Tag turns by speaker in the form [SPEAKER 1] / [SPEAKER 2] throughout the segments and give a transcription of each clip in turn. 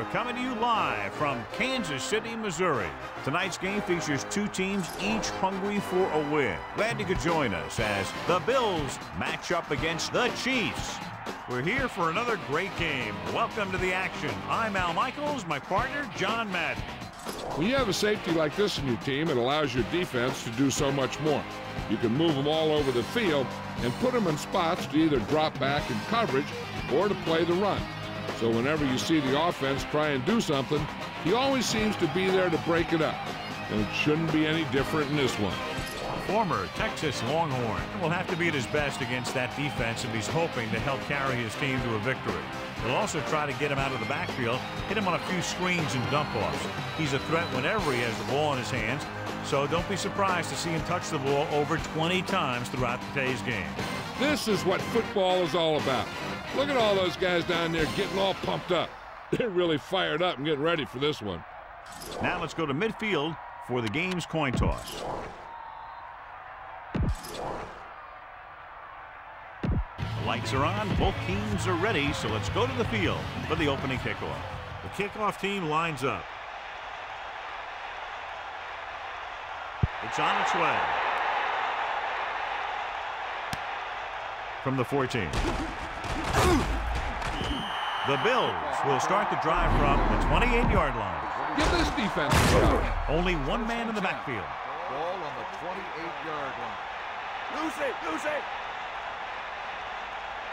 [SPEAKER 1] We're coming to you live from Kansas City, Missouri. Tonight's game features two teams, each hungry for a win. Glad you could join us as the Bills match up against the Chiefs. We're here for another great game. Welcome to the action. I'm Al Michaels, my partner, John Madden.
[SPEAKER 2] When you have a safety like this in your team, it allows your defense to do so much more. You can move them all over the field and put them in spots to either drop back in coverage or to play the run. So whenever you see the offense try and do something, he always seems to be there to break it up. And it shouldn't be any different in this one.
[SPEAKER 1] Former Texas Longhorn will have to be at his best against that defense if he's hoping to help carry his team to a victory. He'll also try to get him out of the backfield, hit him on a few screens and dump-offs. He's a threat whenever he has the ball in his hands, so don't be surprised to see him touch the ball over 20 times throughout today's game.
[SPEAKER 2] This is what football is all about. Look at all those guys down there getting all pumped up. They're really fired up and getting ready for this one.
[SPEAKER 1] Now let's go to midfield for the game's coin toss. The lights are on, both teams are ready, so let's go to the field for the opening kickoff. The kickoff team lines up. It's on its way. From the 14. The Bills will start the drive from the 28-yard line.
[SPEAKER 2] Give this defense a shot.
[SPEAKER 1] Only one man in the backfield.
[SPEAKER 3] Ball on the 28-yard line. Loose it.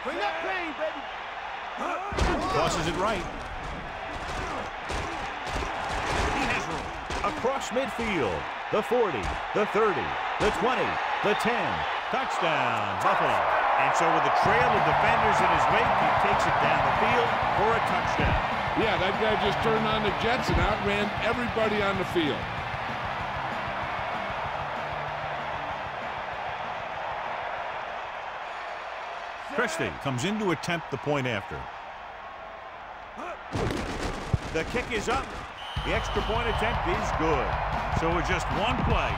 [SPEAKER 3] Bring that pain, baby.
[SPEAKER 1] Crosses it right. He has room. Across midfield. The 40, the 30, the 20, the 10. Touchdown, Buffalo. And so with a trail of defenders in his wake, he takes it down the field for a touchdown.
[SPEAKER 2] Yeah, that guy just turned on the jets and outran everybody on the field.
[SPEAKER 1] Christie comes in to attempt the point after. The kick is up. The extra point attempt is good. So with just one play,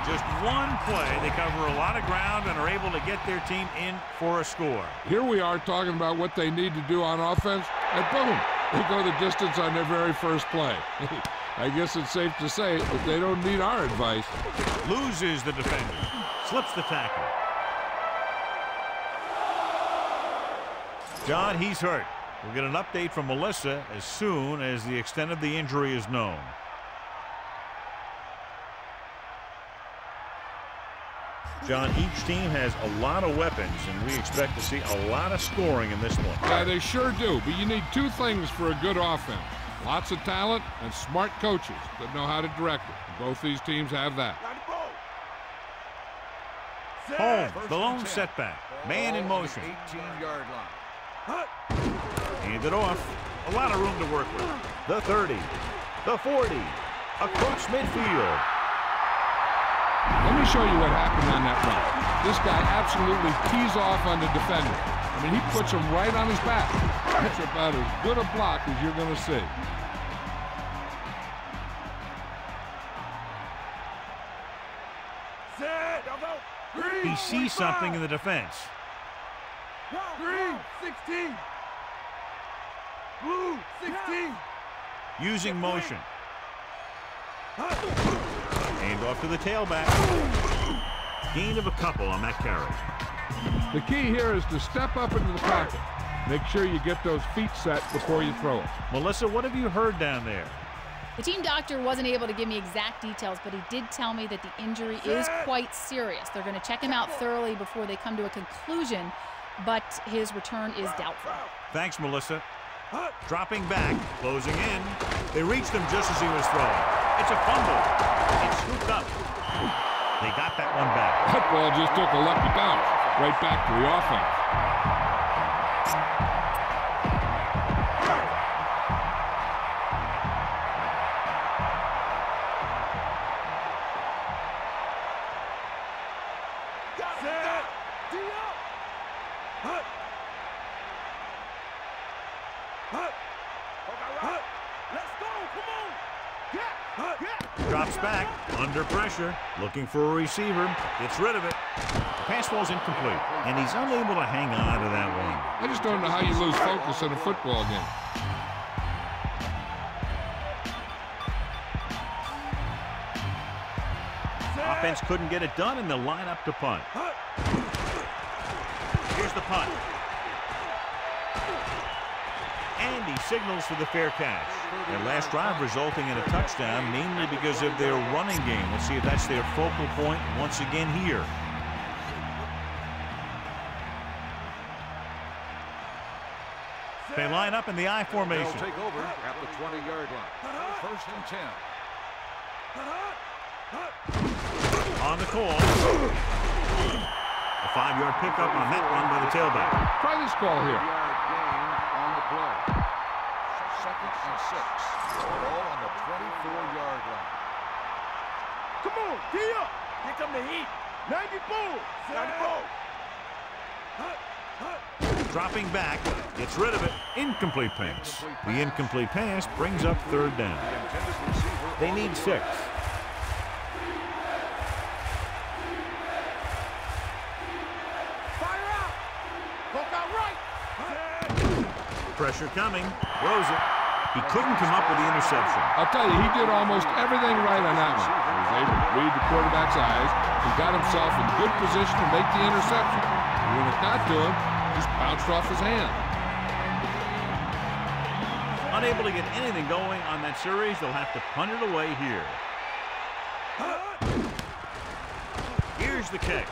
[SPEAKER 1] they cover a lot of ground and are able to get their team in for a score.
[SPEAKER 2] Here we are talking about what they need to do on offense, and boom, they go the distance on their very first play. I guess it's safe to say that they don't need our advice.
[SPEAKER 1] Loses the defender. Slips the tackle. John, he's hurt. We'll get an update from Melissa as soon as the extent of the injury is known. John, each team has a lot of weapons, and we expect to see a lot of scoring in this one.
[SPEAKER 2] Yeah, they sure do, but you need two things for a good offense. Lots of talent and smart coaches that know how to direct it. Both these teams have that.
[SPEAKER 1] Holmes, the lone setback. Man in motion.
[SPEAKER 3] 18-yard line.
[SPEAKER 1] Hand it off. A lot of room to work with. The 30. The 40. Across midfield.
[SPEAKER 2] Let me show you what happened on that run. This guy absolutely tees off on the defender. I mean, he puts him right on his back. That's about as good a block as you're going to see.
[SPEAKER 1] He sees something in the defense.
[SPEAKER 3] Green, 16. Blue, 16.
[SPEAKER 1] Using motion. Hand off to the tailback. Gain of a couple on that carry.
[SPEAKER 2] The key here is to step up into the pocket. Make sure you get those feet set before you throw it.
[SPEAKER 1] Melissa, what have you heard down there?
[SPEAKER 4] The team doctor wasn't able to give me exact details, but he did tell me that the injury is quite serious. They're going to check him out thoroughly before they come to a conclusion, but his return is doubtful.
[SPEAKER 1] Thanks, Melissa. Dropping back, closing in. They reached him just as he was throwing. It's a fumble. It's scooped up. They got that one back.
[SPEAKER 2] That ball just took a lucky bounce right back to the offense.
[SPEAKER 1] Drops back, under pressure, looking for a receiver, gets rid of it. The pass ball's incomplete, and he's unable to hang on to that one.
[SPEAKER 2] I just don't know how you lose focus in a football game.
[SPEAKER 1] defense couldn't get it done, and they'll line up to punt. Here's the punt. And he signals for the fair catch. Their last drive resulting in a touchdown, mainly because of their running game. Let's see if that's their focal point once again here. They line up in the I formation.
[SPEAKER 3] They'll take over at the 20-yard line. First and 10.
[SPEAKER 1] On the call. A 5-yard pickup on that one by the tailback.
[SPEAKER 2] Try this call here.
[SPEAKER 3] 3-yard gain on the play. Second and 6. Ball on the 24-yard line.
[SPEAKER 5] Come on, gee up. Here come the heat. 94. 94.
[SPEAKER 1] Dropping back, gets rid of it. Incomplete pass. The incomplete pass brings up third down. They need 6.
[SPEAKER 5] Fire out. Poke out right.
[SPEAKER 1] Pressure coming. Throws it. He couldn't come up with the interception.
[SPEAKER 2] I'll tell you, he did almost everything right on that one. He was able to read the quarterback's eyes. He got himself in good position to make the interception. And when it got to him, just bounced off his hand.
[SPEAKER 1] Unable to get anything going on that series, they'll have to punt it away here. Here's the kick.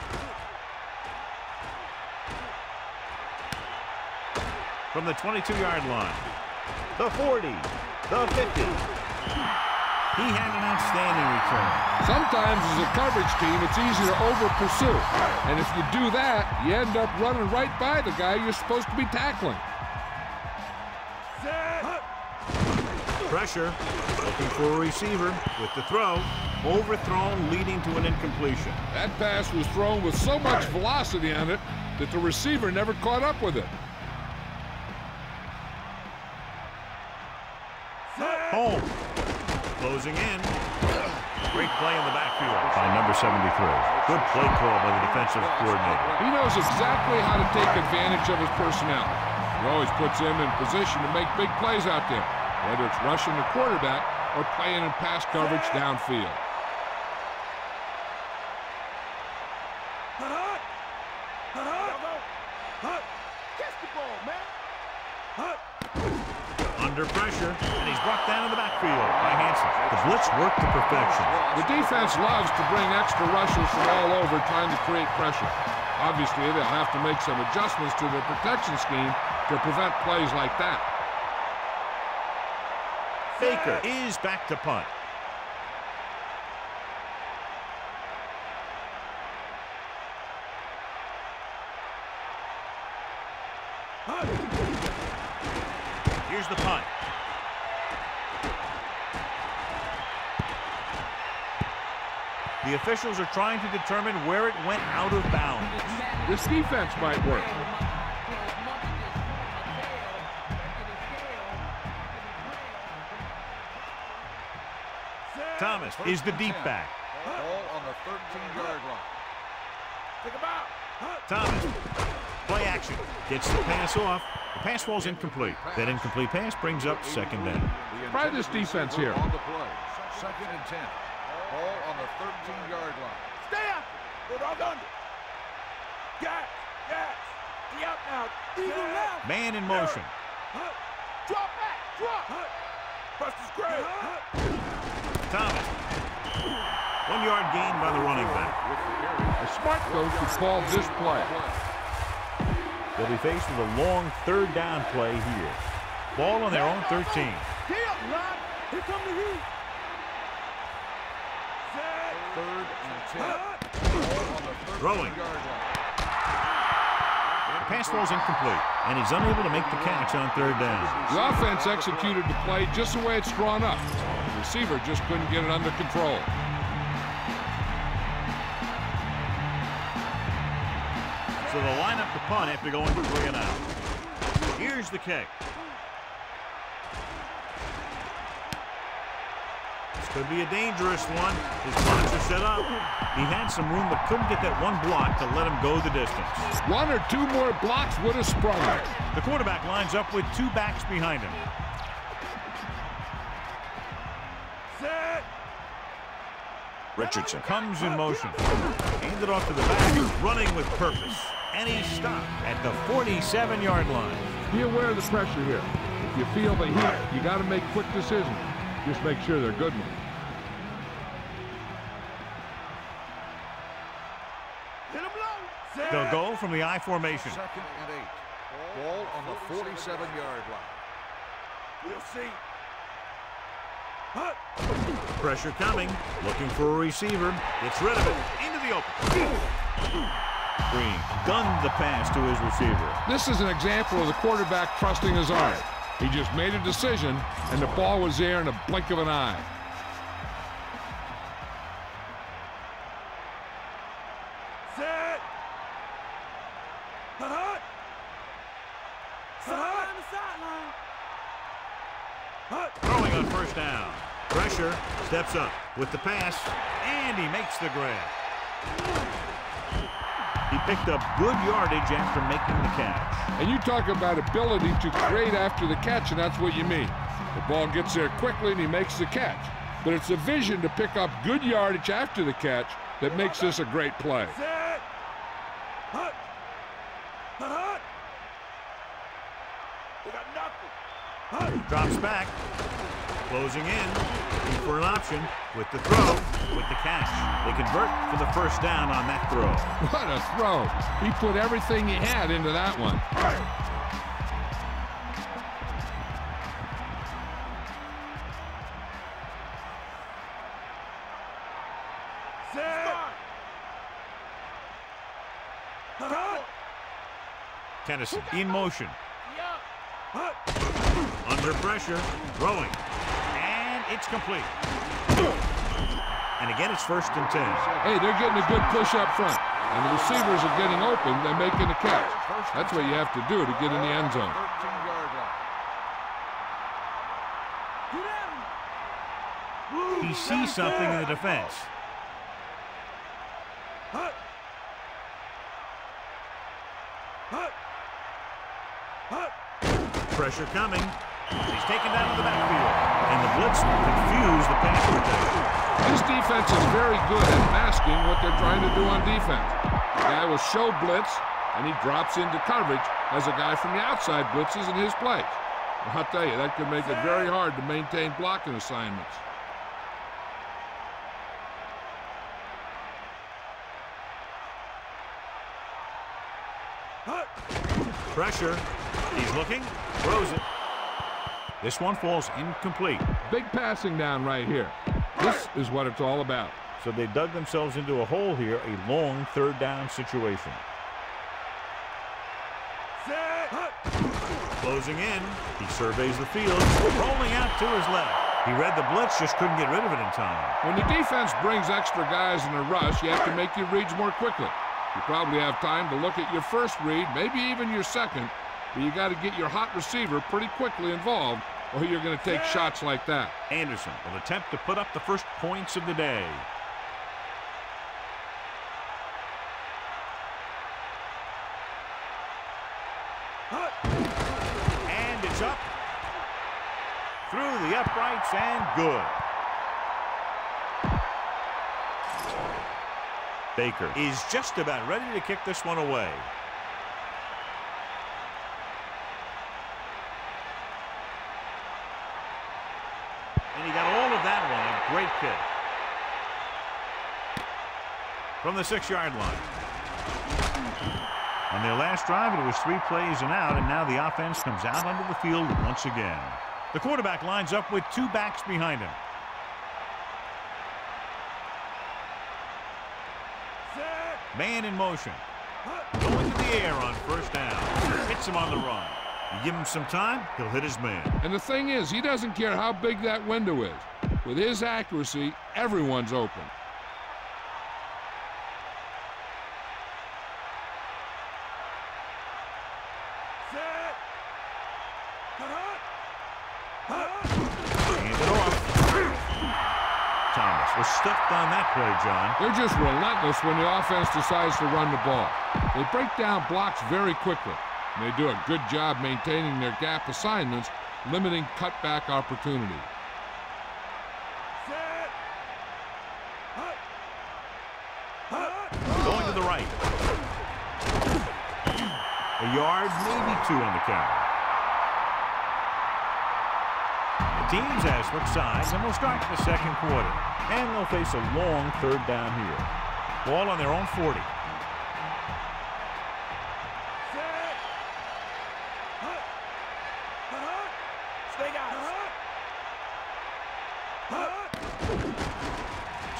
[SPEAKER 1] From the 22-yard line. The 40. The 50. He had an outstanding return.
[SPEAKER 2] Sometimes as a coverage team, it's easy to over-pursue. And if you do that, you end up running right by the guy you're supposed to be tackling.
[SPEAKER 1] Pressure. Looking for a receiver with the throw. Overthrown, leading to an incompletion.
[SPEAKER 2] That pass was thrown with so much velocity on it that the receiver never caught up with it.
[SPEAKER 1] Home. Closing in. Great play in the backfield by number 73. Good play call by the defensive coordinator.
[SPEAKER 2] He knows exactly how to take advantage of his personnel. He always puts him in position to make big plays out there, whether it's rushing the quarterback or playing in pass coverage downfield.
[SPEAKER 1] Under pressure, and he's brought down in the backfield by Hansen. The blitz worked to perfection.
[SPEAKER 2] The defense loves to bring extra rushers from all over trying to create pressure. Obviously, they'll have to make some adjustments to their protection scheme to prevent plays like that.
[SPEAKER 1] Baker is back to punt. Here's the punt. The officials are trying to determine where it went out of bounds.
[SPEAKER 2] This defense might work.
[SPEAKER 1] Thomas is the deep back.
[SPEAKER 3] Ball on the 13-yard line.
[SPEAKER 5] Think about.
[SPEAKER 1] Thomas. Play action. Gets the pass off. The pass falls incomplete. That incomplete pass brings up second down.
[SPEAKER 2] Try this defense here.
[SPEAKER 3] On the play. Second and 10. Ball on the 13-yard line.
[SPEAKER 5] Stay up. Go dog under. Gas. Gas. Be up now. Eagle left.
[SPEAKER 1] Man in motion.
[SPEAKER 5] Drop back. Drop. Buster's great.
[SPEAKER 1] Thomas. 1-yard gain by the running back.
[SPEAKER 2] A smart coach would call this play.
[SPEAKER 1] They'll be faced with a long third down play here. Ball on their own 13.
[SPEAKER 5] Get up, Rod. Here come the heat.
[SPEAKER 3] Third and 10. Ball on the 13-yard
[SPEAKER 1] Throwing.
[SPEAKER 3] line.
[SPEAKER 1] Pass falls incomplete, and he's unable to make the catch on third down.
[SPEAKER 2] The offense executed the play just the way it's drawn up. The receiver just couldn't get it under control.
[SPEAKER 1] So they'll line up the punt after going for 3 and out. Here's the kick. This could be a dangerous one. His blocks are set up. He had some room but couldn't get that one block to let him go the distance.
[SPEAKER 2] 1 or 2 more blocks would have sprung it.
[SPEAKER 1] The quarterback lines up with 2 backs behind him.
[SPEAKER 5] Set.
[SPEAKER 1] Richardson comes in motion. Hand it off to the back, running with purpose. And he stopped at the 47-yard line.
[SPEAKER 2] Be aware of the pressure here. If you feel the heat, you got to make quick decisions. Just make sure they're good ones.
[SPEAKER 1] They'll go from the I formation.
[SPEAKER 3] 2nd and 8. Ball on the 47-yard line.
[SPEAKER 5] We'll see.
[SPEAKER 1] Pressure coming. Looking for a receiver. Gets rid of it. Into the open. Green gunned the pass to his receiver.
[SPEAKER 2] This is an example of the quarterback trusting his arm. He just made a decision, and the ball was there in a blink of an eye.
[SPEAKER 5] Set.
[SPEAKER 1] Throwing on first down. Pressure. Steps up with the pass. And he makes the grab. He picked up good yardage after making the catch.
[SPEAKER 2] And you talk about ability to create after the catch, and that's what you mean. The ball gets there quickly, and he makes the catch. But it's the vision to pick up good yardage after the catch that makes this a great play.
[SPEAKER 5] Set. We got nothing.
[SPEAKER 1] Drops back. Closing in. Looking for an option with the throw, with the catch. They convert for the first down on that throw.
[SPEAKER 2] What a throw. He put everything he had into that one.
[SPEAKER 1] Tennessee in motion. Under pressure, throwing, and it's complete. And again, it's 1st and 10.
[SPEAKER 2] Hey, they're getting a good push up front, and the receivers are getting open. They're making the catch. That's what you have to do to get in the end zone.
[SPEAKER 3] 13-yard line.
[SPEAKER 1] He sees something in the defense. Pressure coming. He's taken down to the backfield. And the blitz confused the pass protection.
[SPEAKER 2] This defense is very good at masking what they're trying to do on defense. The guy will show blitz, and he drops into coverage as a guy from the outside blitzes in his place. I'll tell you, that could make it very hard to maintain blocking assignments.
[SPEAKER 1] Pressure. He's looking. Throws it. This one falls incomplete.
[SPEAKER 2] Big passing down right here. This is what it's all about.
[SPEAKER 1] So they dug themselves into a hole here, a long 3rd down situation. Closing in. He surveys the field. Rolling out to his left. He read the blitz, just couldn't get rid of it in time.
[SPEAKER 2] When the defense brings extra guys in a rush, you have to make your reads more quickly. You probably have time to look at your first read, maybe even your second, but you got to get your hot receiver pretty quickly involved, or you're going to take shots like that.
[SPEAKER 1] Anderson will attempt to put up the first points of the day. And it's up. Through the uprights and good. Baker is just about ready to kick this one away. And he got all of that one. A great kick. From the 6-yard line. On their last drive, it was 3 plays and out, and now the offense comes out onto the field once again. The quarterback lines up with 2 backs behind him. Man in motion. Going to the air on first down. Hits him on the run. You give him some time, he'll hit his man.
[SPEAKER 2] And the thing is, he doesn't care how big that window is. With his accuracy, everyone's open.
[SPEAKER 1] Was stuffed on that play, John.
[SPEAKER 2] They're just relentless when the offense decides to run the ball. They break down blocks very quickly. And they do a good job maintaining their gap assignments, limiting cutback opportunities.
[SPEAKER 1] A yard, maybe 2 on the carry. The teams have switched sides, and we'll start the second quarter. And they'll face a long 3rd down here. Ball on their own 40.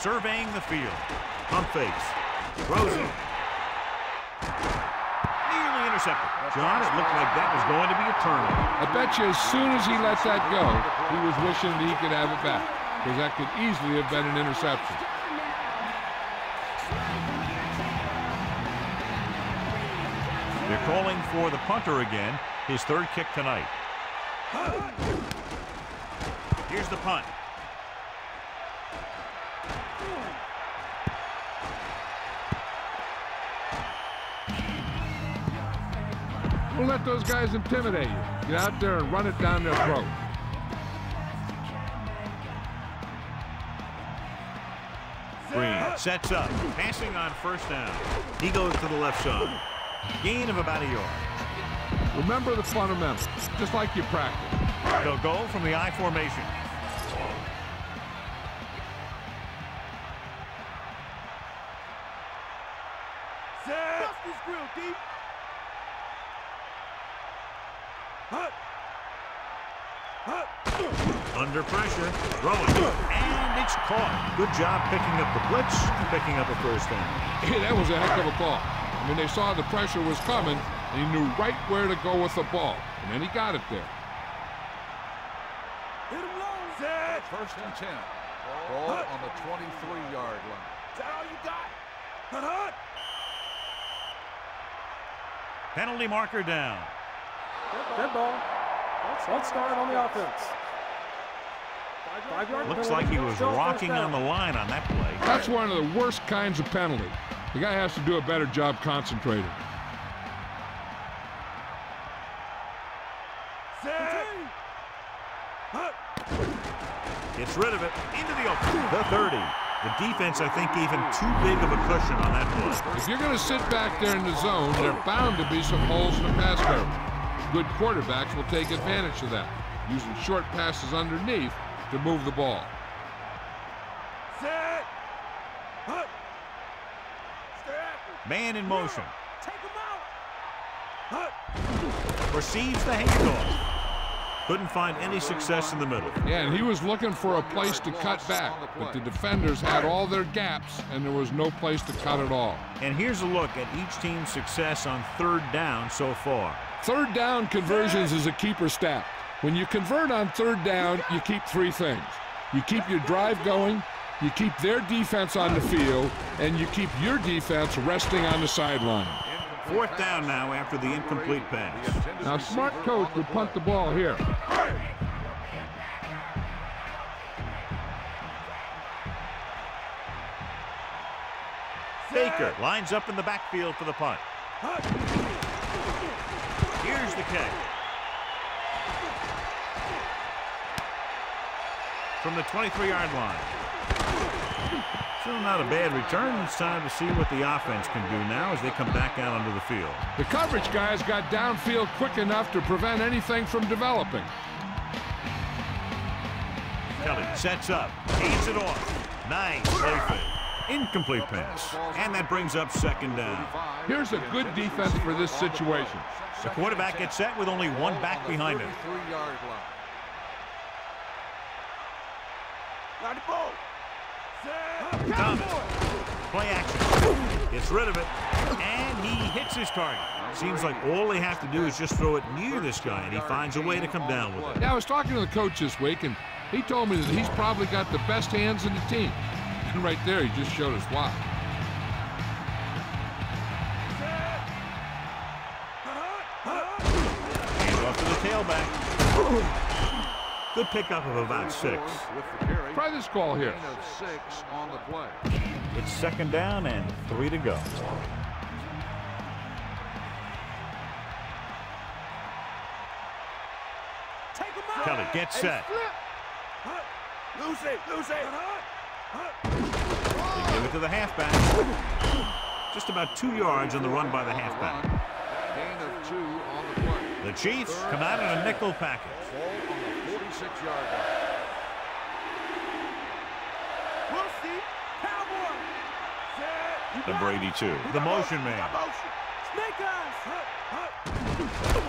[SPEAKER 1] Surveying the field. Pump fakes. Throws it. Nearly intercepted. John, it looked like that was going to be a turnover.
[SPEAKER 2] I bet you as soon as he let that go, he was wishing that he could have it back, because that could easily have been an interception.
[SPEAKER 1] They're calling for the punter again, his 3rd kick tonight. Here's the punt.
[SPEAKER 2] Don't let those guys intimidate you. Get out there and run it down their throat.
[SPEAKER 1] Green sets up, passing on 1st down. He goes to the left side. Gain of about a yard.
[SPEAKER 2] Remember the fundamentals, just like you practice.
[SPEAKER 1] They'll go from the I formation. Under pressure, throwing, and it's caught. Good job picking up the blitz and picking up a 1st down.
[SPEAKER 2] Hey, that was a heck of a call. I mean, they saw the pressure was coming, and he knew right where to go with the ball, and then he got it there.
[SPEAKER 5] Hit him low. Set.
[SPEAKER 3] 1st and 10. Ball on the 23-yard line.
[SPEAKER 5] Is that all you got? Hut.
[SPEAKER 1] Penalty marker down.
[SPEAKER 6] Dead ball. Let's start on the offense.
[SPEAKER 1] Looks like he was rocking on the line on that play.
[SPEAKER 2] That's one of the worst kinds of penalty. The guy has to do a better job concentrating.
[SPEAKER 1] Gets rid of it into the open. The 30. The defense, I think, gave him too big of a cushion on that play.
[SPEAKER 2] If you're going to sit back there in the zone, there are bound to be some holes in the pass coverage. Good quarterbacks will take advantage of that, using short passes underneath to move the ball.
[SPEAKER 5] Set.
[SPEAKER 1] Man in motion.
[SPEAKER 5] Take him out.
[SPEAKER 1] Receives the handoff. Couldn't find any success in the middle.
[SPEAKER 2] Yeah, and he was looking for a place to cut back, but the defenders had all their gaps, and there was no place to cut at all.
[SPEAKER 1] And here's a look at each team's success on 3rd down so far.
[SPEAKER 2] 3rd down conversions is a keeper stat. When you convert on 3rd down, you keep 3 things. You keep your drive going, you keep their defense on the field, and you keep your defense resting on the sideline.
[SPEAKER 1] 4th down now after the incomplete pass.
[SPEAKER 2] Now, a smart coach would punt the ball here.
[SPEAKER 1] Baker lines up in the backfield for the punt. Here's the kick. From the 23-yard line. Still not a bad return. It's time to see what the offense can do now as they come back out onto the field.
[SPEAKER 2] The coverage guys got downfield quick enough to prevent anything from developing.
[SPEAKER 1] Kelly sets up, hands it off. Nice play fake. Incomplete pass. And that brings up 2nd down.
[SPEAKER 2] Here's a good defense for this situation.
[SPEAKER 1] The quarterback gets set with only one back behind him.
[SPEAKER 3] 3-yard line.
[SPEAKER 5] Got the ball.
[SPEAKER 1] Thomas. Play action. Gets rid of it. And he hits his target. Seems like all they have to do is just throw it near this guy, and he finds a way to come down with it.
[SPEAKER 2] Yeah, I was talking to the coach this week, and he told me that he's probably got the best hands in the team. And right there, he just showed us why.
[SPEAKER 1] Hands off to the tailback. Good pickup of about 6.
[SPEAKER 2] Try this call here.
[SPEAKER 3] 6 on the play.
[SPEAKER 1] It's 2nd down and 3 to go. Kelly gets set.
[SPEAKER 5] Lose it.
[SPEAKER 1] They give it to the halfback. Just about 2 yards on the run by the halfback.
[SPEAKER 3] Gain of 2
[SPEAKER 1] The Chiefs come out in a nickel package.
[SPEAKER 3] Ball on the 46-yard line.
[SPEAKER 5] We'll see. Cowboy. Set.
[SPEAKER 1] Number 82, the motion man.
[SPEAKER 5] Snake eyes.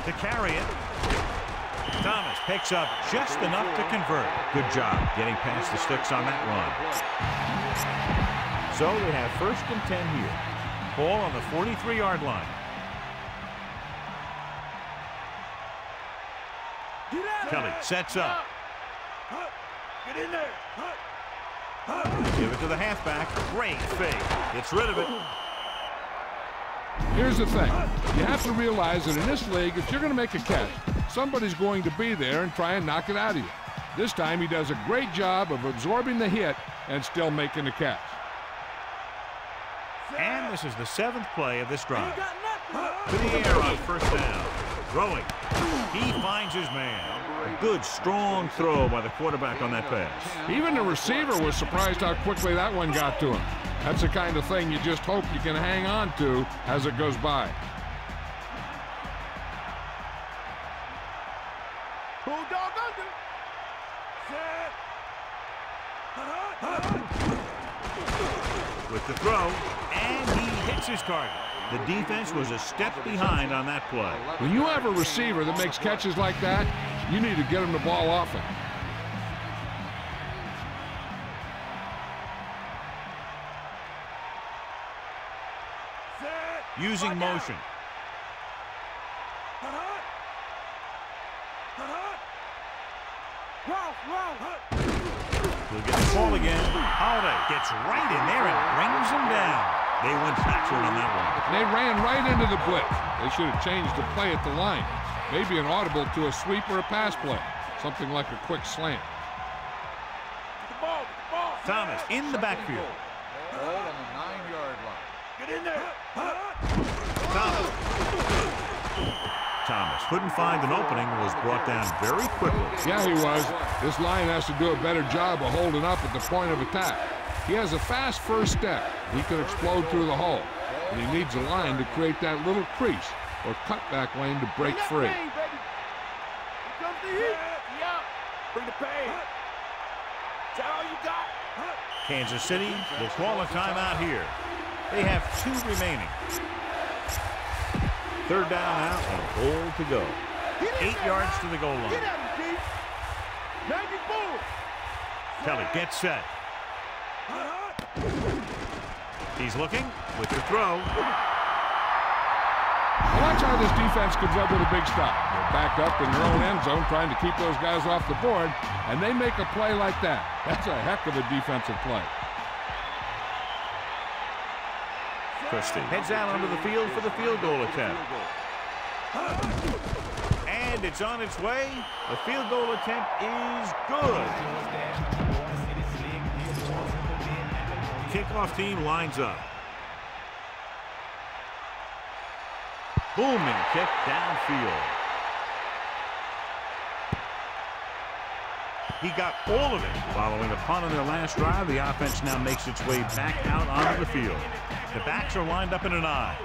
[SPEAKER 1] To carry it. Thomas picks up just enough to convert. Good job getting past the sticks on that run. So we have 1st and 10 here. Ball on the 43-yard line. Kelly sets up.
[SPEAKER 5] Get in there.
[SPEAKER 1] Give it to the halfback. Great fake. Gets rid of it.
[SPEAKER 2] Here's the thing. You have to realize that in this league, if you're going to make a catch, somebody's going to be there and try and knock it out of you. This time he does a great job of absorbing the hit and still making the catch.
[SPEAKER 1] And this is the 7th play of this drive. To the air on 1st down. Throwing. He finds his man. A good, strong throw by the quarterback on that pass.
[SPEAKER 2] Even the receiver was surprised how quickly that one got to him. That's the kind of thing you just hope you can hang on to as it goes by.
[SPEAKER 5] Bulldog under. Set.
[SPEAKER 1] With the throw, and he hits his target. The defense was a step behind on that play.
[SPEAKER 2] When you have a receiver that makes catches like that, you need to get him the ball often.
[SPEAKER 1] Using motion. He'll get the ball again. Holiday gets right in there and brings him down. They went backward on that one.
[SPEAKER 2] They ran right into the blitz. They should have changed the play at the line. Maybe an audible to a sweep or a pass play. Something like a quick slant.
[SPEAKER 1] Thomas in the backfield.
[SPEAKER 3] Ball on the 9-yard line.
[SPEAKER 5] Get in there.
[SPEAKER 1] Thomas couldn't find an opening, was brought down very quickly.
[SPEAKER 2] Yeah, he was. This line has to do a better job of holding up at the point of attack. He has a fast first step. He can explode through the hole. And he needs a line to create that little crease or cutback lane to break free.
[SPEAKER 5] Here comes the heat. Bring the pain. That's all you got.
[SPEAKER 1] Kansas City will call a timeout here. They have 2 remaining. 3rd down now and a goal to go. 8 yards to the goal line.
[SPEAKER 5] Get at him, Chief. 94.
[SPEAKER 1] Kelly gets set. He's looking with the throw.
[SPEAKER 2] Watch how this defense comes up with a big stop. They're backed up in their own end zone trying to keep those guys off the board, and they make a play like that. That's a heck of a defensive play.
[SPEAKER 1] Christie heads out onto the field for the field goal attempt. And it's on its way. The field goal attempt is good. Kickoff team lines up. Booming kick downfield. He got all of it. Following a punt on their last drive, the offense now makes its way back out onto the field. The backs are lined up in an I.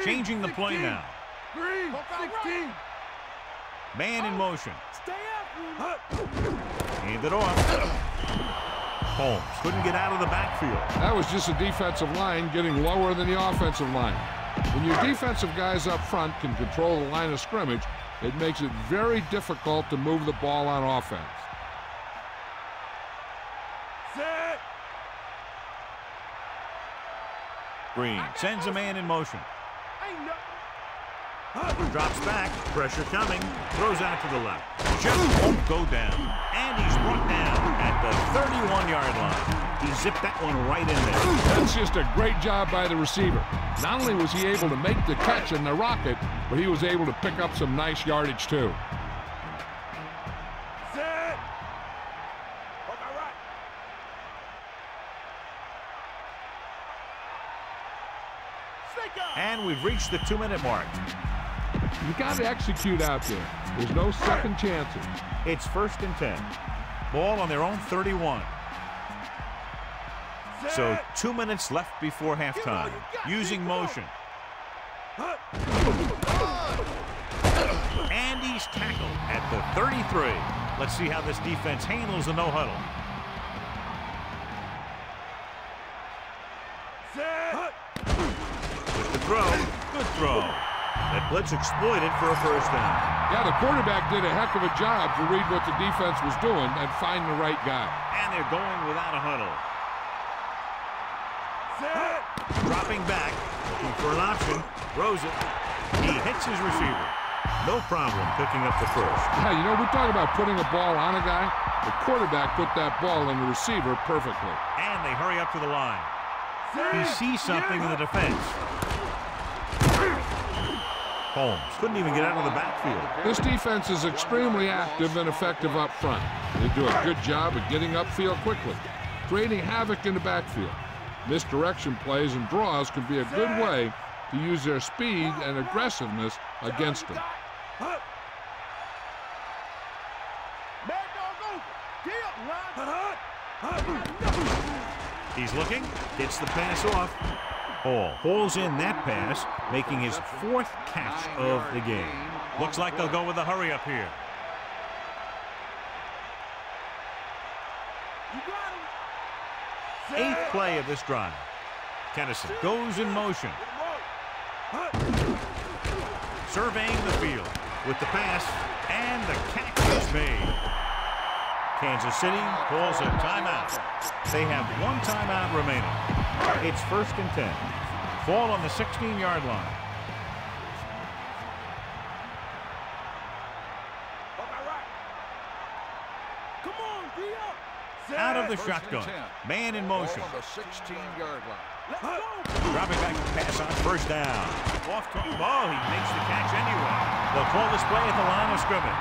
[SPEAKER 1] Changing the play now.
[SPEAKER 5] 16.
[SPEAKER 1] Man in motion.
[SPEAKER 5] Stay up.
[SPEAKER 1] Hand it off. Holmes couldn't get out of the backfield.
[SPEAKER 2] That was just a defensive line getting lower than the offensive line. When your defensive guys up front can control the line of scrimmage, it makes it very difficult to move the ball on offense.
[SPEAKER 5] Set.
[SPEAKER 1] Green sends a man in motion.
[SPEAKER 5] Ain't no.
[SPEAKER 1] Drops back, pressure coming, throws out to the left. Just won't go down. And he's brought down at the 31-yard line. He zipped that one right in there.
[SPEAKER 2] That's just a great job by the receiver. Not only was he able to make the catch in the rocket, but he was able to pick up some nice yardage too.
[SPEAKER 5] Set. Hook all right. Snake up.
[SPEAKER 1] And we've reached the 2-minute mark.
[SPEAKER 2] You got to execute out there. There's no second chances.
[SPEAKER 1] It's 1st and 10. Ball on their own 31. So 2 minutes left before halftime. Using motion. And he's tackled at the 33. Let's see how this defense handles the no huddle. With the throw, good throw. That blitz exploited for a first down.
[SPEAKER 2] Yeah, the quarterback did a heck of a job to read what the defense was doing and find the right guy.
[SPEAKER 1] And they're going without a huddle. Dropping back, looking for an option, throws it. He hits his receiver. No problem picking up the first.
[SPEAKER 2] Yeah, you know, we talk about putting a ball on a guy. The quarterback put that ball in the receiver perfectly.
[SPEAKER 1] And they hurry up to the line. He sees something in the defense. Holmes couldn't even get out of the backfield.
[SPEAKER 2] This defense is extremely active and effective up front. They do a good job of getting upfield quickly, creating havoc in the backfield. Misdirection plays and draws can be a good way to use their speed and aggressiveness against them.
[SPEAKER 1] He's looking, gets the pass off. Hall pulls in that pass, making his 4th catch of the game. Looks like they'll go with a hurry up here. Eighth play of this drive. Kennison goes in motion. Surveying the field with the pass, and the catch is made. Kansas City calls a timeout. They have 1 timeout remaining. It's 1st and 10. Ball on the 16-yard line. Out of the shotgun. Man in motion.
[SPEAKER 3] On the 16-yard line.
[SPEAKER 1] Dropping back to pass on 1st down. Off to ball. He makes the catch anyway. They'll call this play at the line of scrimmage.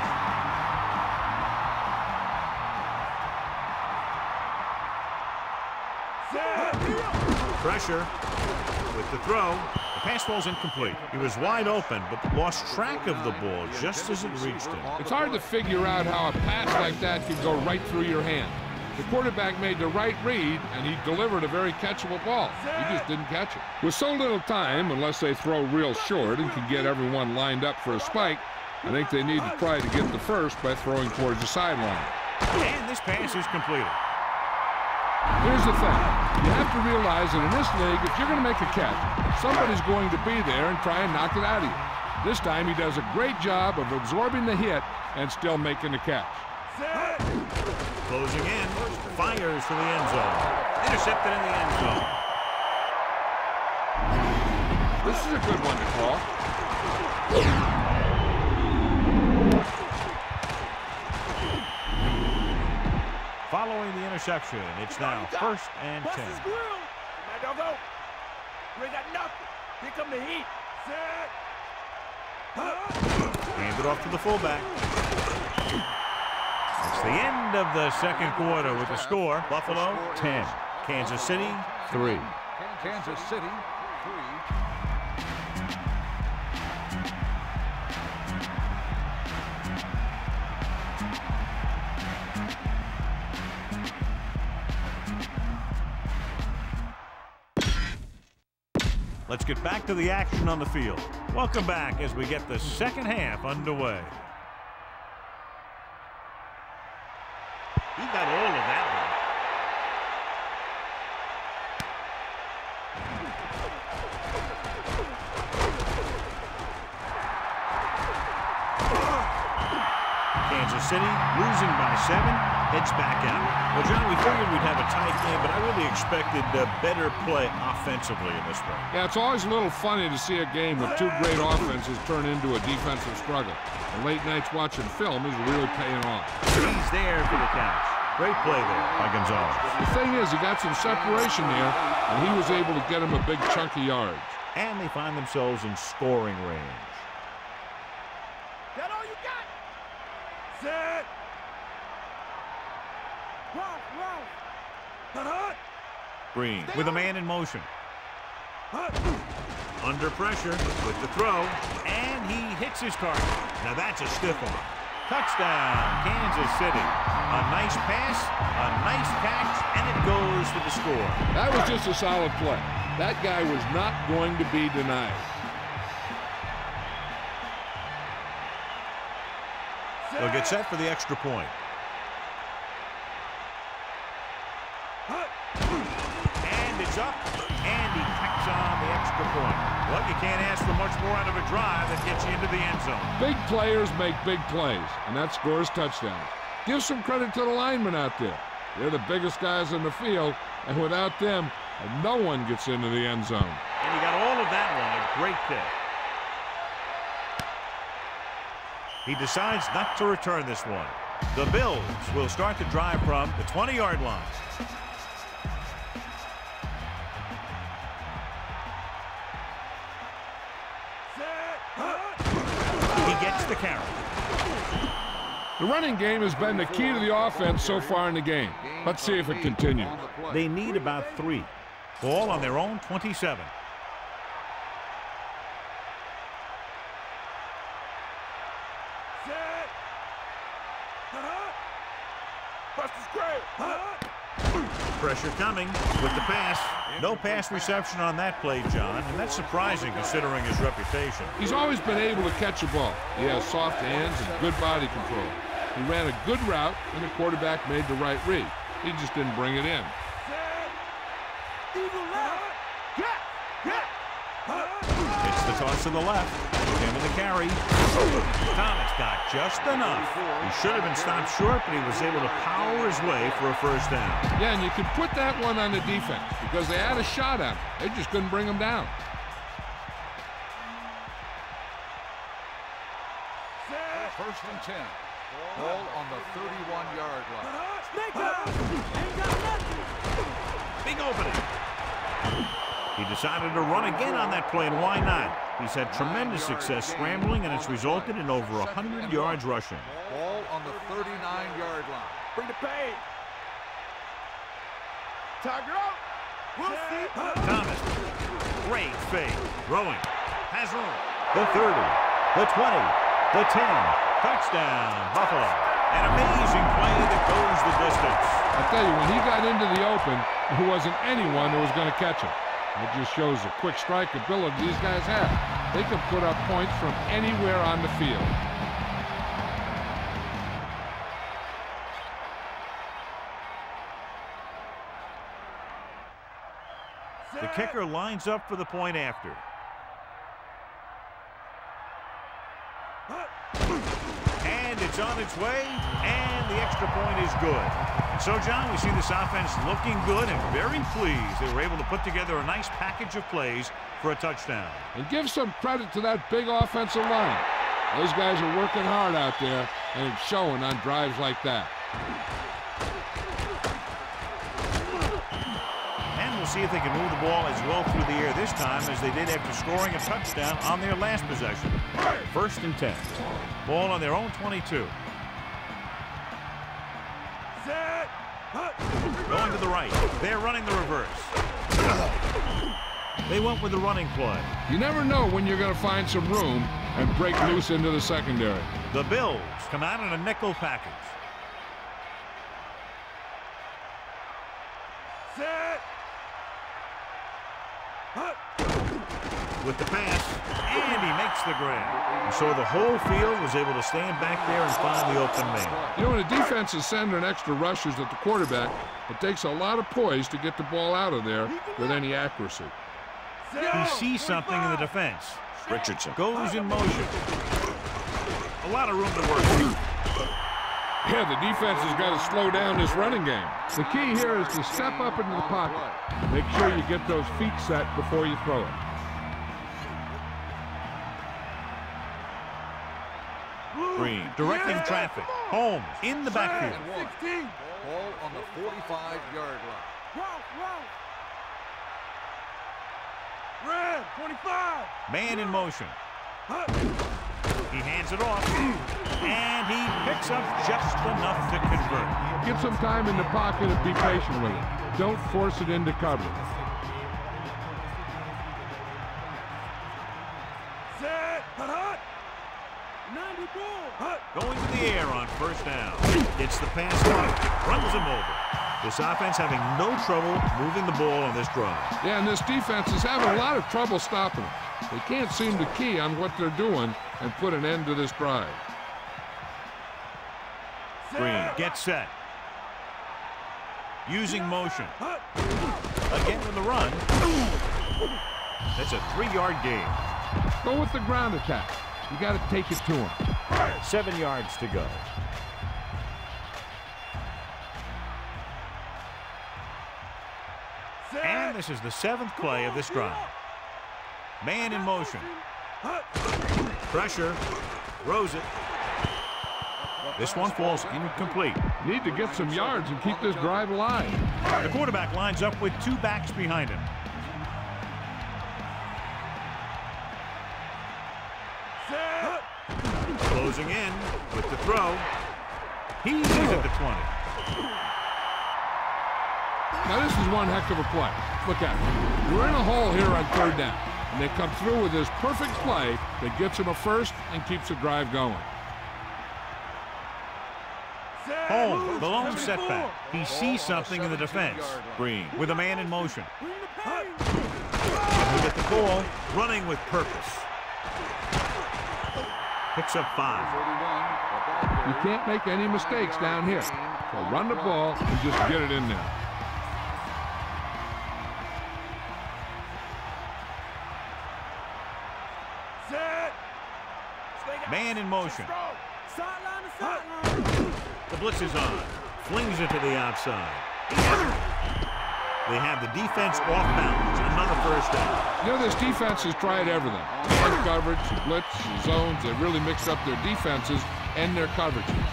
[SPEAKER 1] Pressure with the throw. The pass ball's incomplete. He was wide open, but lost track of the ball just as it reached him.
[SPEAKER 2] It's hard to figure out how a pass like that can go right through your hand. The quarterback made the right read, and he delivered a very catchable ball. He just didn't catch it. With so little time, unless they throw real short and can get everyone lined up for a spike, I think they need to try to get the first by throwing towards the sideline.
[SPEAKER 1] And this pass is completed.
[SPEAKER 2] Here's the thing. You have to realize that in this league, if you're going to make a catch, somebody's going to be there and try and knock it out of you. This time, he does a great job of absorbing the hit and still making the catch.
[SPEAKER 1] Closing in, fires to the end zone. Intercepted in the end zone.
[SPEAKER 2] This is a good one to call.
[SPEAKER 1] Following the interception, it's now 1st and 10.
[SPEAKER 5] We got nothing. Here come the heat.
[SPEAKER 1] Hand it off to the fullback. It's the end of the 2nd quarter with the score. Buffalo 10, Kansas City 3.
[SPEAKER 3] Kansas City 3.
[SPEAKER 1] Let's get back to the action on the field. Welcome back as we get the 2nd half underway. He got all of that one. Kansas City losing by 7, heads back out. Well, John, we figured we'd have a tight game, but I really expected better play offensively in this one.
[SPEAKER 2] Yeah, it's always a little funny to see a game with 2 great offenses turn into a defensive struggle. The late nights watching film is really paying off.
[SPEAKER 1] He's there for the catch. Great play there by Gonzalez.
[SPEAKER 2] The thing is, he got some separation there, and he was able to get him a big chunk of yards.
[SPEAKER 1] And they find themselves in scoring range.
[SPEAKER 5] That all you got? Set. Run.
[SPEAKER 1] Green with a man in motion. Under pressure with the throw, and he hits his target. Now that's a stiff one. Touchdown, Kansas City. A nice pass, a nice catch, and it goes for the score.
[SPEAKER 2] That was just a solid play. That guy was not going to be denied.
[SPEAKER 1] They'll get set for the extra point. And it's up, and he tacks on the extra point. Well, you can't ask for much more out of a drive that gets you into the end zone.
[SPEAKER 2] Big players make big plays, and that scores touchdowns. Give some credit to the linemen out there. They're the biggest guys in the field, and without them, no one gets into the end zone.
[SPEAKER 1] And he got all of that one, a great pick. He decides not to return this one. The Bills will start the drive from the 20-yard line. He gets the carry.
[SPEAKER 2] The running game has been the key to the offense so far in the game. Let's see if it continues.
[SPEAKER 1] They need about 3. Ball on their own 27. Pressure coming with the pass. No pass reception on that play, John, and that's surprising considering his reputation.
[SPEAKER 2] He's always been able to catch a ball. He has soft hands and good body control. He ran a good route, and the quarterback made the right read. He just didn't bring it in.
[SPEAKER 1] It's the toss to the left. Him with the carry. Thomas got just enough. He should have been stopped short, but he was able to power his way for a first down.
[SPEAKER 2] Yeah, and you could put that one on the defense because they had a shot at him. They just couldn't bring him down.
[SPEAKER 3] First and 10. Ball on the 31-yard line.
[SPEAKER 1] Big opening. He decided to run again on that play, and why not? He's had tremendous success scrambling, and it's resulted in over 100 yards rushing.
[SPEAKER 3] Ball on the 39-yard line.
[SPEAKER 5] Bring the pain. Tiger out. We'll see.
[SPEAKER 1] Thomas. Great fake. Throwing. Has room. The 30. The 20. The 10. Touchdown, Buffalo. An amazing play that goes the distance.
[SPEAKER 2] I tell you, when he got into the open, there wasn't anyone who was going to catch him. It just shows the quick strike ability these guys have. They can put up points from anywhere on the field.
[SPEAKER 1] The kicker lines up for the point after. And it's on its way, and the extra point is good. And so, John, we see this offense looking good and very pleased. They were able to put together a nice package of plays for a touchdown.
[SPEAKER 2] And give some credit to that big offensive line. Those guys are working hard out there, and it's showing on drives like that.
[SPEAKER 1] And we'll see if they can move the ball as well through the air this time as they did after scoring a touchdown on their last possession. First and 10. Ball on their own 22. Going to the right. They're running the reverse. They went with the running play.
[SPEAKER 2] You never know when you're going to find some room and break loose into the secondary.
[SPEAKER 1] The Bills come out in a nickel package. With the pass, and he makes the grab. And so the whole field was able to stand back there and find the open man.
[SPEAKER 2] You know, when a defense is sending extra rushers at the quarterback, it takes a lot of poise to get the ball out of there with any accuracy.
[SPEAKER 1] He sees something in the defense. Richardson goes in motion. A lot of room to work with.
[SPEAKER 2] Yeah, the defense has got to slow down this running game. The key here is to step up into the pocket. Make sure you get those feet set before you throw it.
[SPEAKER 1] Green directing traffic. Holmes in the backfield.
[SPEAKER 3] Ball on the 45-yard line.
[SPEAKER 5] Red, 25.
[SPEAKER 1] Man in motion. He hands it off, and he picks up just enough to convert.
[SPEAKER 2] Give some time in the pocket and be patient with it. Don't force it into coverage.
[SPEAKER 1] Going to the air on first down. Gets the pass off, runs him over. This offense having no trouble moving the ball on this drive.
[SPEAKER 2] Yeah, and this defense is having a lot of trouble stopping them. They can't seem to key on what they're doing and put an end to this drive.
[SPEAKER 1] Green gets set. Using motion. Again with the run. That's a 3-yard gain.
[SPEAKER 2] Go with the ground attack. You got to take it to him.
[SPEAKER 1] 7 yards to go. And this is the 7th play of this drive. Man in motion. Pressure. Throws it. This one falls incomplete.
[SPEAKER 2] Need to get some yards and keep this drive alive.
[SPEAKER 1] The quarterback lines up with 2 backs behind him. Closing in with the throw. He's at the 20.
[SPEAKER 2] Now this is one heck of a play. Look at it. You're in a hole here on 3rd down. And they come through with this perfect play that gets him a first and keeps the drive going.
[SPEAKER 1] Home, the lone setback. He sees something in the defense. Green with a man in motion. He'll get the ball, running with purpose. Picks up 5.
[SPEAKER 2] You can't make any mistakes down here. So run the ball and just get it in there.
[SPEAKER 1] Man in motion. The blitz is on. Flings it to the outside. They have the defense off balance. Another first down.
[SPEAKER 2] You know, this defense has tried everything. Man coverage, blitz, zones. They really mixed up their defenses and their coverages.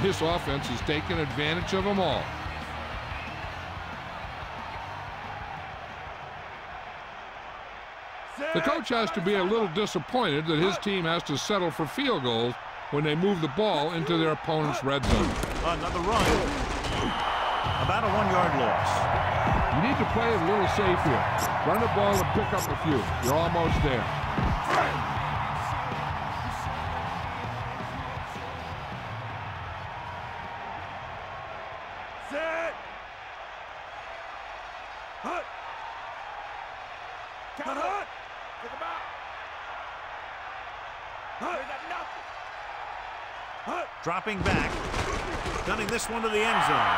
[SPEAKER 2] This offense has taken advantage of them all. The coach has to be a little disappointed that his team has to settle for field goals when they move the ball into their opponent's red zone.
[SPEAKER 1] Another run. About a 1-yard loss.
[SPEAKER 2] You need to play it a little safe here. Run the ball and pick up a few. You're almost there.
[SPEAKER 5] Set. Hut. Count hut. Take him out. Hut. They got nothing. Hut.
[SPEAKER 1] Dropping back. Gunning this one to the end zone.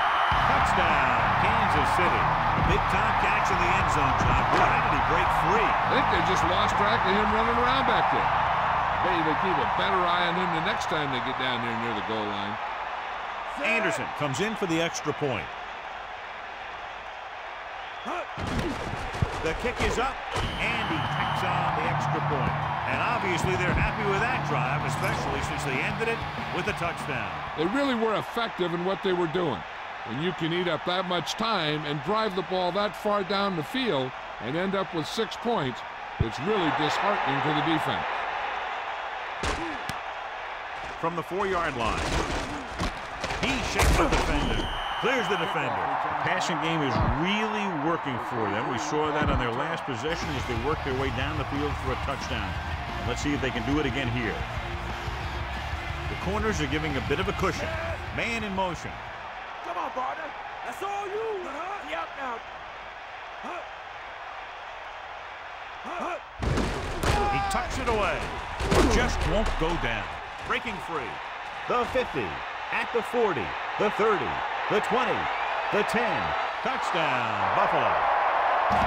[SPEAKER 1] Touchdown, Kansas City. Big time catch in the end zone, John. Boy, how did he break free?
[SPEAKER 2] I think they just lost track of him running around back there. Maybe they keep a better eye on him the next time they get down there near the goal line.
[SPEAKER 1] Anderson comes in for the extra point. The kick is up, and he tacks on the extra point. And obviously they're happy with that drive, especially since they ended it with a touchdown.
[SPEAKER 2] They really were effective in what they were doing. When you can eat up that much time and drive the ball that far down the field and end up with 6 points, it's really disheartening to the defense.
[SPEAKER 1] From the 4-yard line. He shakes the defender. Clears the defender. The passing game is really working for them. We saw that on their last possession as they worked their way down the field for a touchdown. And let's see if they can do it again here. The corners are giving a bit of a cushion. Man in motion.
[SPEAKER 5] Come on, partner. That's all you. Yep, now.
[SPEAKER 1] He tucks it away. Just won't go down. Breaking free. The 50. At the 40. The 30. The 20. The 10. Touchdown, Buffalo.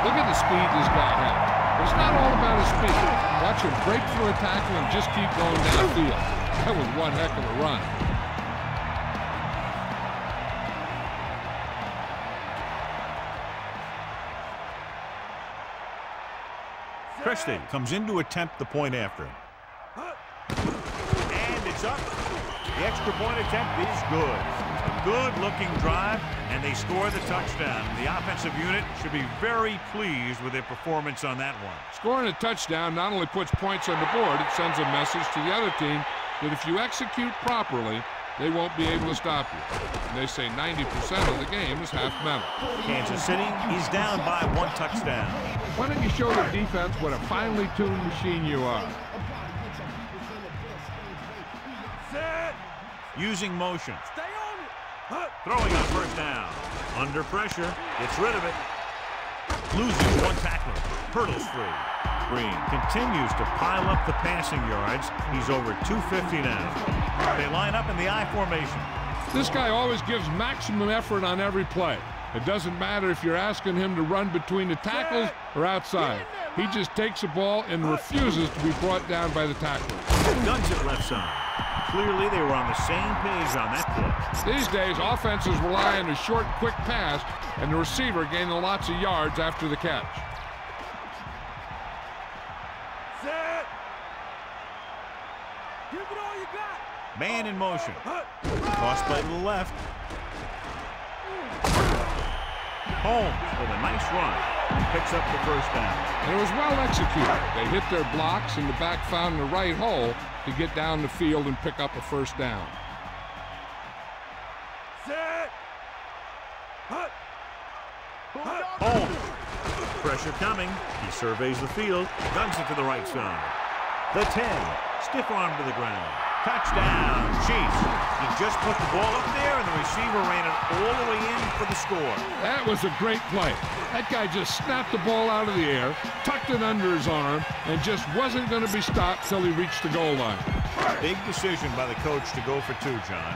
[SPEAKER 2] Look at the speed this guy has. But it's not all about his speed. Watch him break through a tackle and just keep going downfield. That was one heck of a run.
[SPEAKER 1] Christie comes in to attempt the point after. And it's up. The extra point attempt is good. A good-looking drive, and they score the touchdown. The offensive unit should be very pleased with their performance on that one.
[SPEAKER 2] Scoring a touchdown not only puts points on the board, it sends a message to the other team that if you execute properly, they won't be able to stop you. And they say 90% of the game is half mental.
[SPEAKER 1] Kansas City is down by 1 touchdown.
[SPEAKER 2] Why don't you show the defense what a finely tuned machine you are?
[SPEAKER 5] Set.
[SPEAKER 1] Using motion.
[SPEAKER 5] Stay on it.
[SPEAKER 1] Throwing on first down. Under pressure. Gets rid of it. Loses 1 tackler. Hurdles free. Green continues to pile up the passing yards. He's over 250 now. They line up in the I formation.
[SPEAKER 2] This guy always gives maximum effort on every play. It doesn't matter if you're asking him to run between the tackles or outside. He just takes the ball and refuses to be brought down by the tacklers.
[SPEAKER 1] Guns it left side. Clearly, they were on the same page on that play.
[SPEAKER 2] These days, offenses rely on a short, quick pass, and the receiver gaining lots of yards after the catch.
[SPEAKER 5] Set. Give it all you got.
[SPEAKER 1] Man in motion. Cross play to the left. Holmes with a nice run. Picks up the first down.
[SPEAKER 2] And it was well executed. They hit their blocks, and the back found the right hole to get down the field and pick up a first down.
[SPEAKER 5] Set.
[SPEAKER 1] Holmes. Pressure coming. He surveys the field. Guns it to the right side. The 10. Stiff arm to the ground. Touchdown, Chiefs. He just put the ball up there, and the receiver ran it all the way in for the score.
[SPEAKER 2] That was a great play. That guy just snapped the ball out of the air, tucked it under his arm, and just wasn't going to be stopped till he reached the goal line.
[SPEAKER 1] Big decision by the coach to go for 2, John.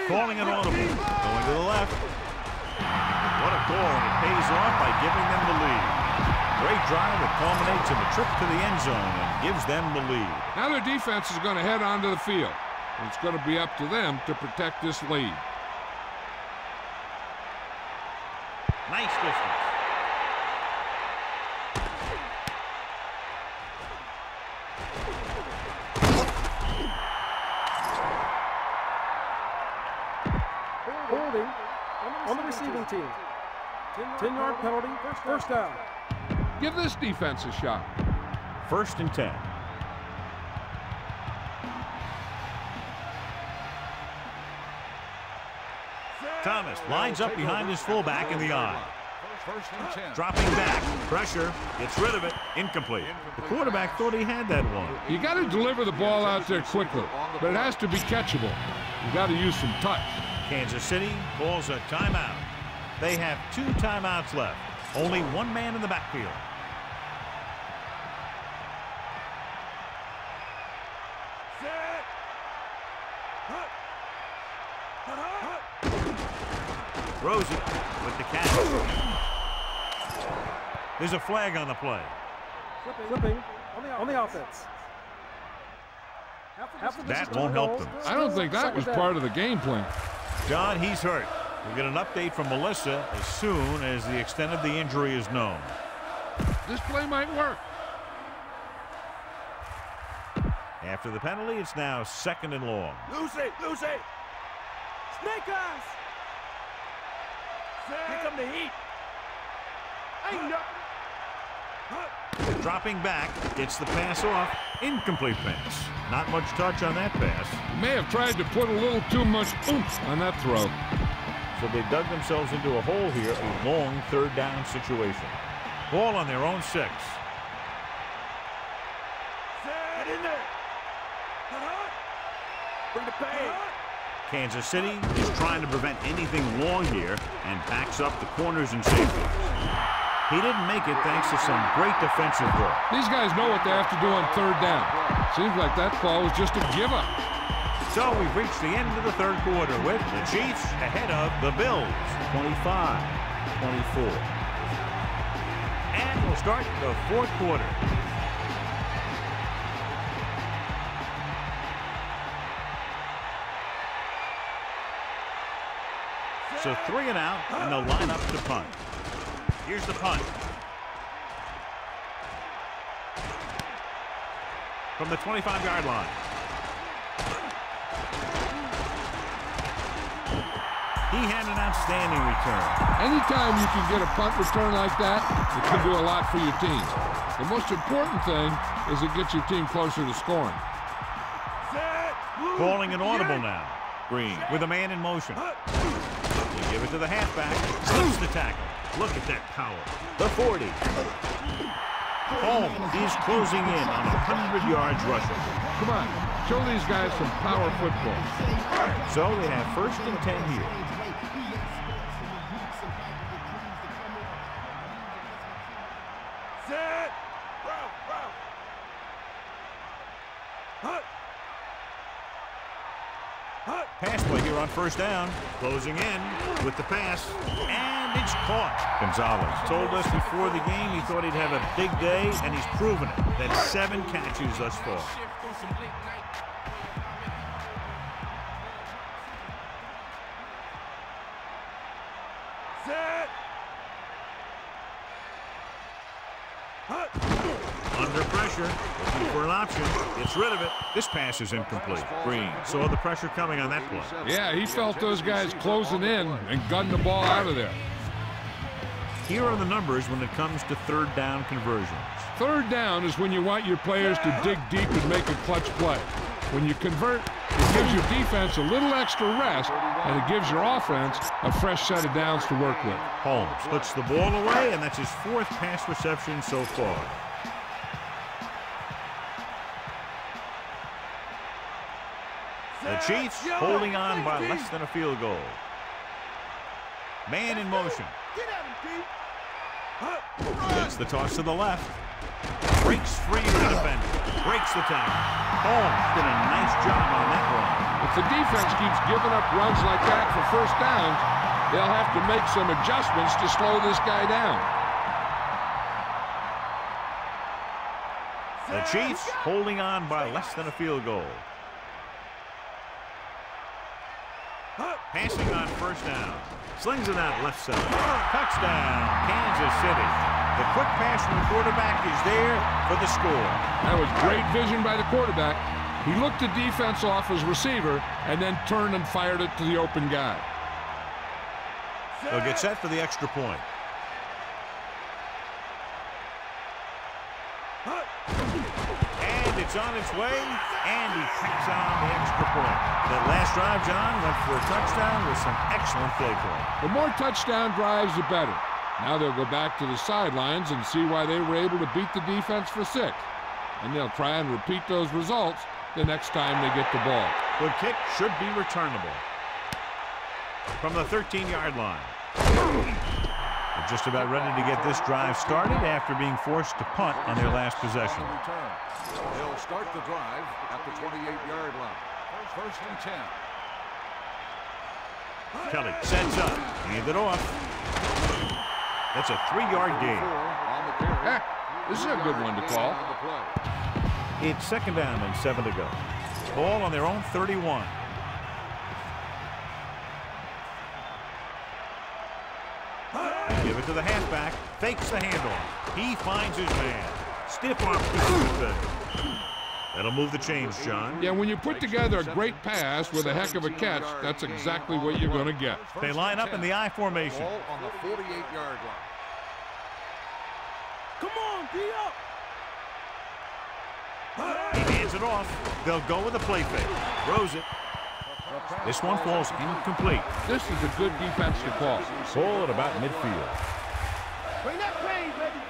[SPEAKER 1] Calling it audible. Going to the left. What a goal, and it pays off by giving them the lead. Great drive that culminates in the trip to the end zone and gives them the lead.
[SPEAKER 2] Now their defense is going to head onto the field. And it's going to be up to them to protect this lead.
[SPEAKER 1] Nice distance.
[SPEAKER 6] Holding on the receiving team. 10-yard penalty, first down.
[SPEAKER 2] Give this defense a shot.
[SPEAKER 1] 1st and 10. Thomas lines up behind his fullback in the eye. Dropping back. Pressure. Gets rid of it. Incomplete. The quarterback thought he had that one.
[SPEAKER 2] You got to deliver the ball out there quickly, but it has to be catchable. You got to use some touch.
[SPEAKER 1] Kansas City calls a timeout. They have 2 timeouts left. Only 1 man in the backfield. Throws it with the catch. There's a flag on the play.
[SPEAKER 6] Flipping on the offense.
[SPEAKER 1] That won't help them.
[SPEAKER 2] I don't think that was part of the game plan.
[SPEAKER 1] John, he's hurt. We'll get an update from Melissa as soon as the extent of the injury is known.
[SPEAKER 2] This play might work.
[SPEAKER 1] After the penalty, it's now 2nd and long.
[SPEAKER 5] Lucy! Snake eyes! Here come the heat. Ain't nothing.
[SPEAKER 1] Dropping back, gets the pass off. Incomplete pass. Not much touch on that pass.
[SPEAKER 2] May have tried to put a little too much oomph on that throw.
[SPEAKER 1] So they dug themselves into a hole here, a long 3rd down situation. Ball on their own 6.
[SPEAKER 5] Get in there. Bring the pain.
[SPEAKER 1] Kansas City is trying to prevent anything long here and backs up the corners and safeties. He didn't make it thanks to some great defensive work.
[SPEAKER 2] These guys know what they have to do on 3rd down. Seems like that call was just a give-up.
[SPEAKER 1] So we've reached the end of the 3rd quarter with the Chiefs ahead of the Bills, 25-24. And we'll start the 4th quarter. So 3 and out, and they'll line up to punt. Here's the punt. From the 25-yard line. He had an outstanding return.
[SPEAKER 2] Anytime you can get a punt return like that, it can do a lot for your team. The most important thing is it gets your team closer to scoring.
[SPEAKER 1] Calling an audible now. Green with a man in motion. They give it to the halfback. Slips the tackle. Look at that power. The 40. Holmes is closing in on 100 yards rushing.
[SPEAKER 2] Come on, show these guys some power football.
[SPEAKER 1] So they have 1st and 10 here. Pass play here on first down. Closing in with the pass, and it's caught. Gonzalez told us before the game he thought he'd have a big day, and he's proven it. That's 7 catches thus far. Under pressure, looking for an option. Gets rid of it. This pass is incomplete. Green saw the pressure coming on that play.
[SPEAKER 2] Yeah, he felt those guys closing in and gunned the ball out of there.
[SPEAKER 1] Here are the numbers when it comes to third down conversions.
[SPEAKER 2] Third down is when you want your players to dig deep and make a clutch play. When you convert, it gives your defense a little extra rest, and it gives your offense a fresh set of downs to work with.
[SPEAKER 1] Holmes puts the ball away, and that's his 4th pass reception so far. The Chiefs holding on by less than a field goal. Man in motion. Gets the toss to the left. Breaks free of the defender. Breaks the tackle. Holmes did a nice job on that one.
[SPEAKER 2] If the defense keeps giving up runs like that for first downs, they'll have to make some adjustments to slow this guy down.
[SPEAKER 1] The Chiefs holding on by less than a field goal. Passing on first down. Slings it out left side. Touchdown, Kansas City. The quick pass from the quarterback is there for the score.
[SPEAKER 2] That was great vision by the quarterback. He looked the defense off his receiver and then turned and fired it to the open guy.
[SPEAKER 1] They'll get set for the extra point. And it's on its way, and he picks on the extra point. That last drive, John, went for a touchdown with some excellent play calling.
[SPEAKER 2] The more touchdown drives, the better. Now they'll go back to the sidelines and see why they were able to beat the defense for 6. And they'll try and repeat those results the next time they get the ball.
[SPEAKER 1] The kick should be returnable from the 13-yard line. They're just about ready to get this drive started after being forced to punt on their last possession.
[SPEAKER 3] They'll start the drive at the 28-yard line. First and 10.
[SPEAKER 1] Kelly sets up, hand it off. That's a 3-yard gain.
[SPEAKER 2] This is a good one to call.
[SPEAKER 1] It's second down and 7 to go. Ball on their own 31. Give it to the halfback. Fakes the handoff. He finds his man. Stiff arm. That'll move the chains, John.
[SPEAKER 2] Yeah, when you put together a great pass with a heck of a catch, that's exactly what you're going to get.
[SPEAKER 1] They line up in the I formation.
[SPEAKER 3] Ball on the 48-yard line.
[SPEAKER 5] Come on, D up.
[SPEAKER 1] He hands it off. They'll go with a play fake. Throws it. This one falls incomplete.
[SPEAKER 2] This is a good defense to call.
[SPEAKER 1] Ball at about midfield.
[SPEAKER 5] Bring that pain, baby.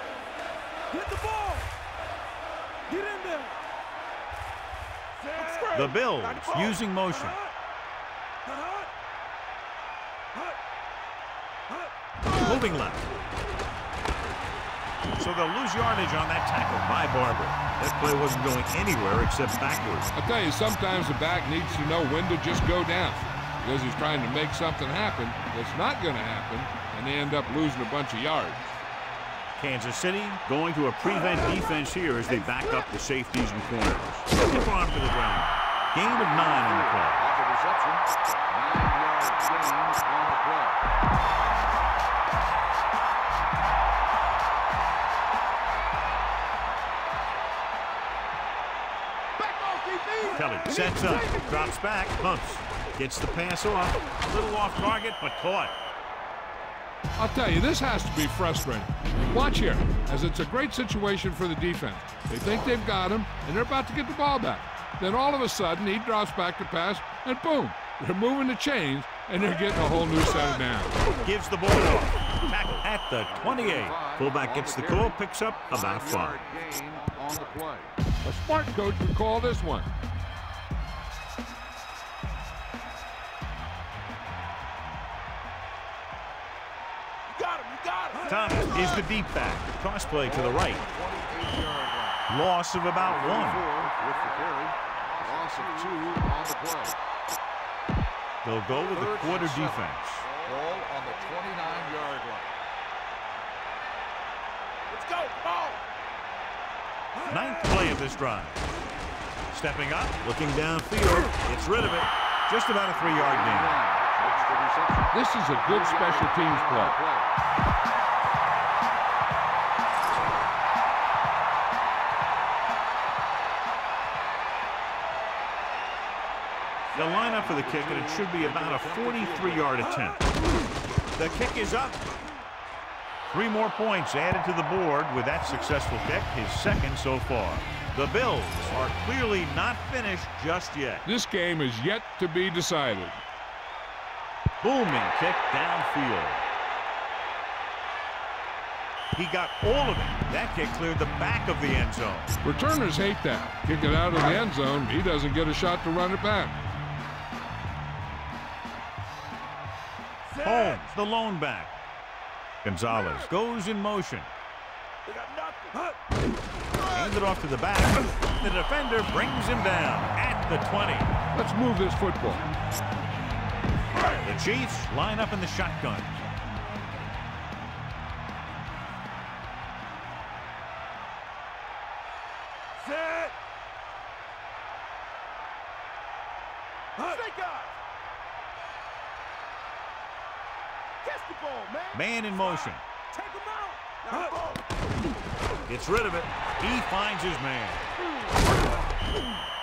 [SPEAKER 5] Hit the ball. Get in there.
[SPEAKER 1] The Bills using motion. Moving left. So they'll lose yardage on that tackle by Barber. That play wasn't going anywhere except backwards.
[SPEAKER 2] I'll tell you, sometimes the back needs to know when to just go down because he's trying to make something happen that's not going to happen, and they end up losing a bunch of yards.
[SPEAKER 1] Kansas City going to a prevent defense here as they back up the safeties and corners. Stiff arm to the ground. Gain of 9 on the play.
[SPEAKER 3] On the reception, 9-yard gain on the play.
[SPEAKER 1] Kelly sets up, drops back, hunts, gets the pass off, a little off target, but caught.
[SPEAKER 2] I'll tell you, this has to be frustrating. Watch here, as it's a great situation for the defense. They think they've got him, and they're about to get the ball back. Then all of a sudden, he drops back to pass, and boom, they're moving the chains, and they're getting a whole new set of downs.
[SPEAKER 1] Gives the ball off. Tackle at the 28. Fullback gets the call, picks up about 5.
[SPEAKER 3] Gain on the play.
[SPEAKER 2] A smart coach would call this one.
[SPEAKER 1] Thomas is the deep back. Cross play to the right. Loss of about 1.
[SPEAKER 3] Loss of 2 on the play.
[SPEAKER 1] They'll go with the quarter defense.
[SPEAKER 3] Ball on the 29-yard line.
[SPEAKER 5] Let's go. Ball.
[SPEAKER 1] Ninth play of this drive. Stepping up, looking downfield. Gets rid of it. Just about a 3-yard gain.
[SPEAKER 2] This is a good special teams play.
[SPEAKER 1] They'll line up for the kick, and it should be about a 43-yard attempt. The kick is up. 3 more points added to the board with that successful kick, his second so far. The Bills are clearly not finished just yet.
[SPEAKER 2] This game is yet to be decided.
[SPEAKER 1] Booming kick downfield. He got all of it. That kick cleared the back of the end zone.
[SPEAKER 2] Returners hate that. Kick it out of the end zone. He doesn't get a shot to run it back.
[SPEAKER 1] Holmes, the lone back. Gonzalez goes in motion.
[SPEAKER 5] They got nothing.
[SPEAKER 1] Hand it off to the back. The defender brings him down at the 20.
[SPEAKER 2] Let's move this football.
[SPEAKER 1] The Chiefs line up in the shotgun.
[SPEAKER 5] Set. Snake eye. Catch the ball, man.
[SPEAKER 1] Man in motion.
[SPEAKER 5] Take him out. Now ball.
[SPEAKER 1] Gets rid of it. He finds his man.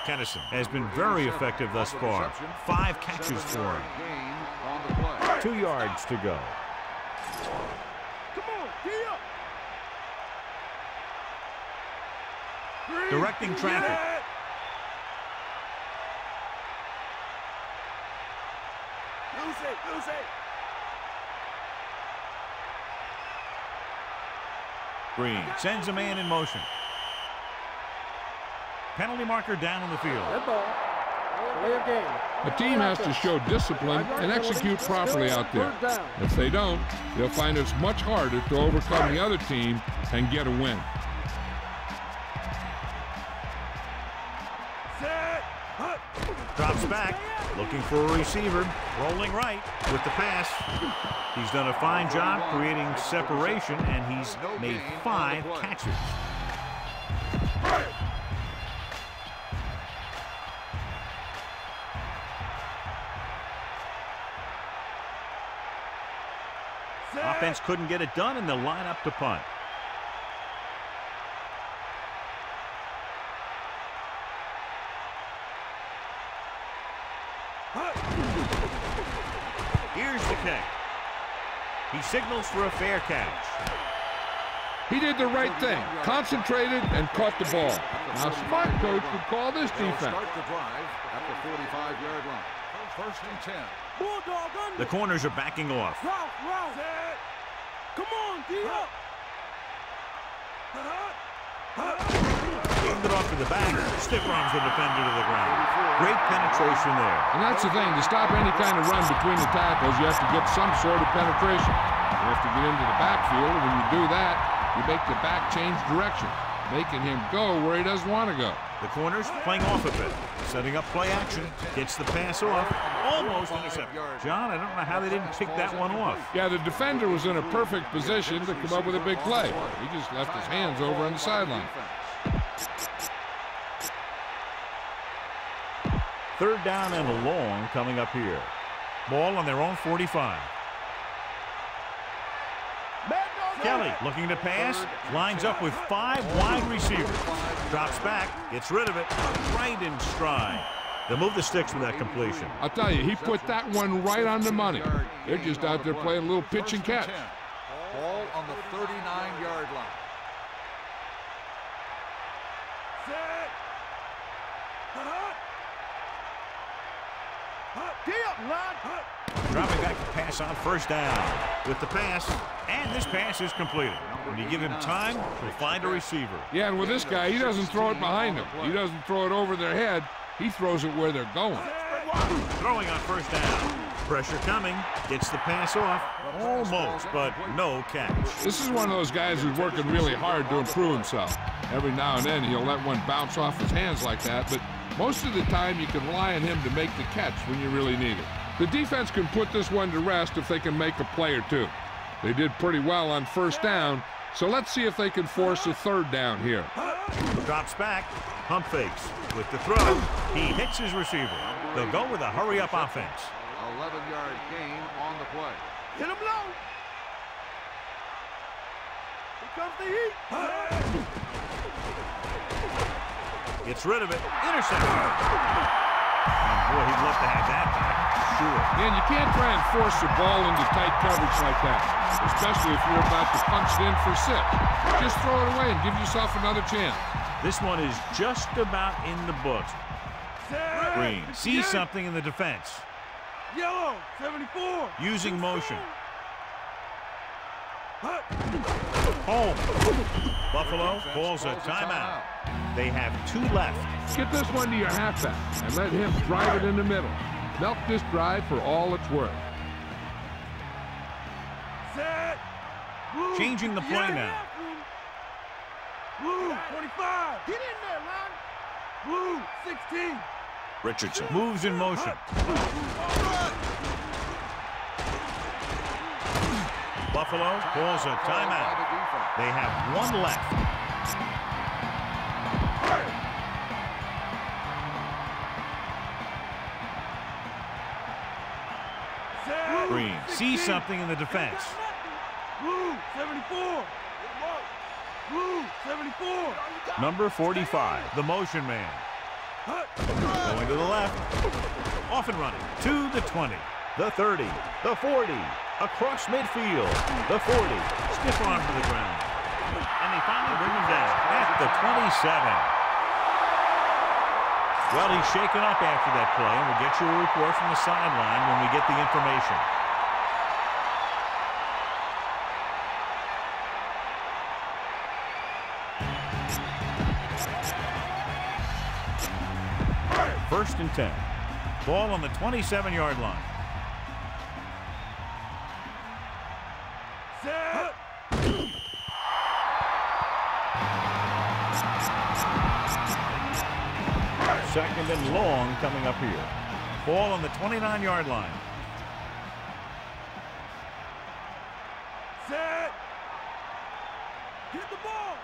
[SPEAKER 1] Kennison has been very effective thus far. 5 catches for him.
[SPEAKER 3] Gain on the play.
[SPEAKER 1] 2 yards to go.
[SPEAKER 5] Come on, get up.
[SPEAKER 1] Directing traffic.
[SPEAKER 5] Yeah. Lose it, lose it.
[SPEAKER 1] Green sends a man in motion. Penalty marker down on the field.
[SPEAKER 6] That ball. Play a game.
[SPEAKER 2] A team has to show discipline and execute properly out there. If they don't, they'll find it's much harder to overcome the other team and get a win.
[SPEAKER 5] Set.
[SPEAKER 1] Drops back, looking for a receiver. Rolling right with the pass. He's done a fine job creating separation, and he's made 5 catches. Offense couldn't get it done, and they'll line up to punt. Here's the kick. He signals for a fair catch.
[SPEAKER 2] He did the right thing, concentrated and caught the ball. Now, smart coach would call this defense.
[SPEAKER 3] Start the drive at the 45-yard line. First and 10.
[SPEAKER 5] Bulldog under.
[SPEAKER 1] The corners are backing off.
[SPEAKER 5] Route, route. Set. Come on, D up.
[SPEAKER 1] Handed off to the back. Stiff arms the defender to the ground. Great penetration there.
[SPEAKER 2] And that's the thing, to stop any kind of run between the tackles, you have to get some sort of penetration. You have to get into the backfield, and when you do that, you make the back change direction, making him go where he doesn't want to go.
[SPEAKER 1] The corners playing off a bit. Setting up play action. Gets the pass off. Almost intercepted. John, I don't know how they didn't pick that one off.
[SPEAKER 2] Yeah, the defender was in a perfect position to come up with a big play. He just left his hands over on the sideline.
[SPEAKER 1] 3rd down and a long coming up here. Ball on their own 45. Kelly looking to pass. Lines up with 5 wide receivers. Drops back. Gets rid of it. Right in stride. They'll move the sticks with that completion.
[SPEAKER 2] I'll tell you, he put that one right on the money. They're just out there playing a little pitch and catch.
[SPEAKER 3] Ball on the 39-yard line.
[SPEAKER 5] Set.
[SPEAKER 1] Dropping back to pass on 1st down. With the pass, and this pass is completed. When you give him time, he'll find a receiver.
[SPEAKER 2] Yeah, and with this guy, he doesn't throw it behind them. He doesn't throw it over their head. He throws it where they're going.
[SPEAKER 1] Throwing on 1st down. Pressure coming. Gets the pass off. Almost, but no catch.
[SPEAKER 2] This is one of those guys who's working really hard to improve himself. Every now and then, he'll let one bounce off his hands like that, but Most of the time, you can rely on him to make the catch when you really need it. The defense can put this one to rest if they can make a play or two. They did pretty well on first down, so let's see if they can force a third down here.
[SPEAKER 1] Drops back, pump fakes. With the throw, he hits his receiver. They'll go with a hurry-up offense.
[SPEAKER 3] 11-yard gain on the play.
[SPEAKER 5] Hit him low. Here comes the heat.
[SPEAKER 1] Gets rid of it. Intercepted. And boy, he'd love to have that back. Sure.
[SPEAKER 2] And you can't try and force the ball into tight coverage like that, especially if you're about to punch it in for 6. Just throw it away and give yourself another chance.
[SPEAKER 1] This one is just about in the books. Green sees something in the defense.
[SPEAKER 5] Yellow, 74.
[SPEAKER 1] Using motion. Home. Buffalo calls a timeout. They have 2 left.
[SPEAKER 2] Get this one to your halfback and let him drive it in the middle. Milk this drive for all it's worth.
[SPEAKER 5] Set. Blue.
[SPEAKER 1] Changing the play now.
[SPEAKER 5] Blue, 25. Get in there, man. Blue, 16.
[SPEAKER 1] Richardson moves in motion. Buffalo calls a timeout. They have 1 left. Green sees something in the defense.
[SPEAKER 5] Blue, 74. Blue, 74.
[SPEAKER 1] Number 45, the motion man. Going to the left. Off and running. To the 20. The 30. The 40. Across midfield. The 40. Stiff arm to the ground. And they finally bring him down at the 27. Well, he's shaken up after that play, and we'll get you a report from the sideline when we get the information. First and 10. Ball on the 27-yard line.
[SPEAKER 5] Set.
[SPEAKER 1] Second and long coming up here. Ball on the 29-yard line.
[SPEAKER 5] Set. Get the ball.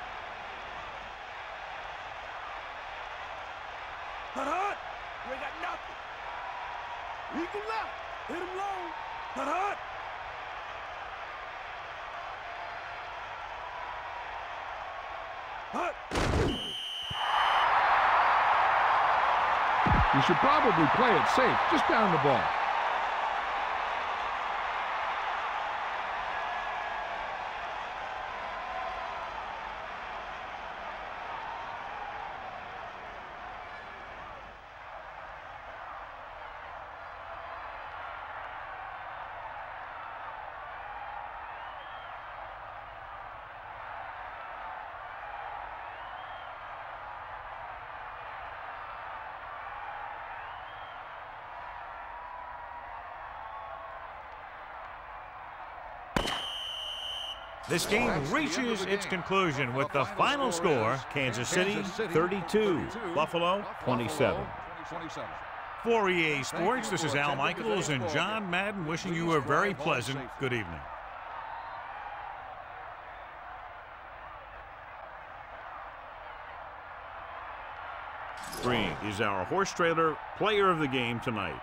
[SPEAKER 5] Hut. We got nothing. Eagle left. Hit him low. Hut. Hut.
[SPEAKER 2] You should probably play it safe. Just down the ball.
[SPEAKER 1] This game reaches its conclusion with the final score, Kansas City 32, Buffalo 27. For EA Sports, this is Al Michaels and John Madden wishing you a very pleasant good evening. Green is our horse trailer player of the game tonight.